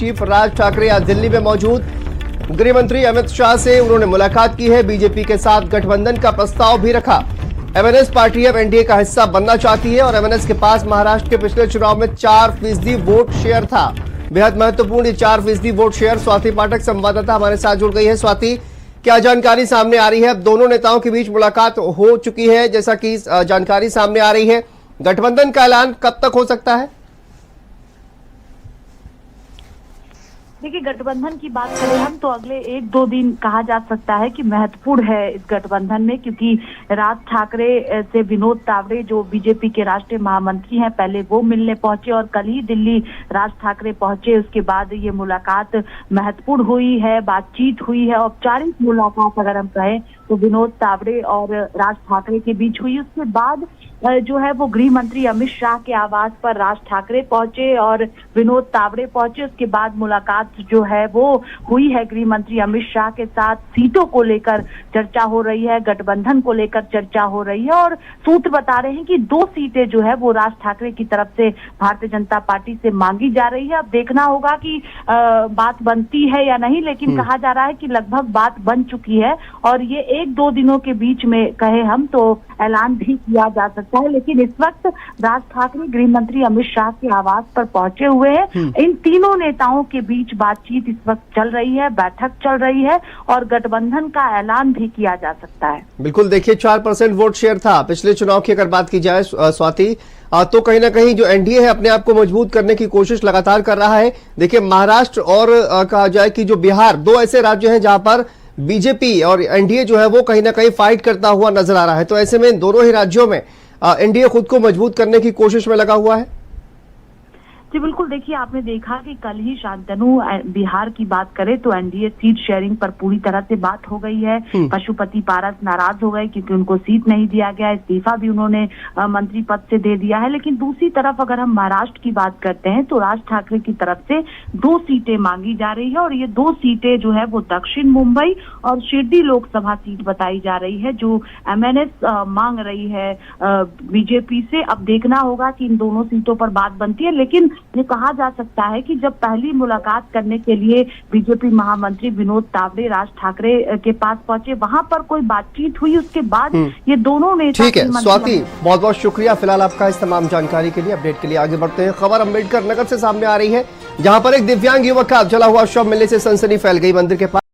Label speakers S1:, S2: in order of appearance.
S1: Chief Raj Thackeray आज दिल्ली में मौजूद। गृह मंत्री अमित शाह से उन्होंने मुलाकात की है। बीजेपी के साथ गठबंधन का प्रस्ताव भी रखा। एमएनएस पार्टी अब एनडीए का हिस्सा बनना चाहती है और एमएनएस के पास महाराष्ट्र के पिछले चुनाव में 4% वोट शेयर था। बेहद महत्वपूर्ण ये 4% वोट शेयर। स्वाति पाठक संवाददाता हमारे साथ जुड़ गई है। स्वाति, क्या जानकारी सामने आ रही है? अब दोनों नेताओं के बीच मुलाकात हो चुकी है, जैसा कि जानकारी सामने आ रही है। गठबंधन का ऐलान कब तक हो सकता है?
S2: देखिए, गठबंधन की बात करें हम तो अगले 1-2 दिन कहा जा सकता है कि महत्वपूर्ण है इस गठबंधन में, क्योंकि राज ठाकरे से विनोद तावड़े जो बीजेपी के राष्ट्रीय महामंत्री हैं, पहले वो मिलने पहुंचे और कल ही दिल्ली राज ठाकरे पहुंचे। उसके बाद ये मुलाकात महत्वपूर्ण हुई है, बातचीत हुई है। औपचारिक मुलाकात अगर हम कहें तो विनोद तावड़े और राज ठाकरे के बीच हुई। उसके बाद जो है वो गृह मंत्री अमित शाह के आवास पर राज ठाकरे पहुंचे और विनोद तावड़े पहुंचे। उसके बाद मुलाकात जो है वो हुई है गृह मंत्री अमित शाह के साथ। सीटों को लेकर चर्चा हो रही है, गठबंधन को लेकर चर्चा हो रही है और सूत्र बता रहे हैं कि 2 सीटें जो है वो राज ठाकरे की तरफ से भारतीय जनता पार्टी से मांगी जा रही है। अब देखना होगा कि बात बनती है या नहीं, लेकिन कहा जा रहा है कि लगभग बात बन चुकी है और ये 1-2 दिनों के बीच में कहे हम तो ऐलान भी किया जा सकता है। लेकिन इस वक्त राज ठाकरे गृह मंत्री अमित शाह के आवास पर पहुंचे हुए हैं। इन तीनों नेताओं के बीच बातचीत इस वक्त चल रही है, बैठक चल रही है और गठबंधन का ऐलान भी किया जा सकता है।
S1: बिल्कुल, देखिए 4% वोट शेयर था पिछले चुनाव की। अगर बात की जाए स्वाति, तो कहीं ना कहीं जो एनडीए है अपने आप को मजबूत करने की कोशिश लगातार कर रहा है। देखिए, महाराष्ट्र और कहा जाए कि जो बिहार, 2 ऐसे राज्य हैं जहां पर बीजेपी और एनडीए जो है वो कहीं ना कहीं फाइट करता हुआ नजर आ रहा है। तो ऐसे में दोनों ही राज्यों में एनडीए खुद को मजबूत करने की कोशिश में लगा हुआ है।
S2: जी बिल्कुल, देखिए आपने देखा कि कल ही शांतनु बिहार की बात करें तो एनडीए सीट शेयरिंग पर पूरी तरह से बात हो गई है। पशुपति पारस नाराज हो गए क्योंकि उनको सीट नहीं दिया गया। इस्तीफा भी उन्होंने मंत्री पद से दे दिया है। लेकिन दूसरी तरफ अगर हम महाराष्ट्र की बात करते हैं तो राज ठाकरे की तरफ से 2 सीटें मांगी जा रही है और ये 2 सीटें जो है वो दक्षिण मुंबई और शिरडी लोकसभा सीट बताई जा रही है, जो एमएनएस मांग रही है बीजेपी से। अब देखना होगा कि इन दोनों सीटों पर बात बनती है। लेकिन ये कहा जा सकता है कि जब पहली मुलाकात करने के लिए बीजेपी महामंत्री विनोद तावड़े राज ठाकरे के पास पहुंचे, वहां पर कोई बातचीत हुई। उसके बाद ये दोनों नेता।
S1: ठीक है स्वाति, बहुत बहुत शुक्रिया फिलहाल आपका इस तमाम जानकारी के लिए। अपडेट के लिए आगे बढ़ते हैं। खबर अम्बेडकर नगर से सामने आ रही है, जहां पर एक दिव्यांग युवक का जला हुआ शव मिलने से सनसनी फैल गई। मंदिर के पास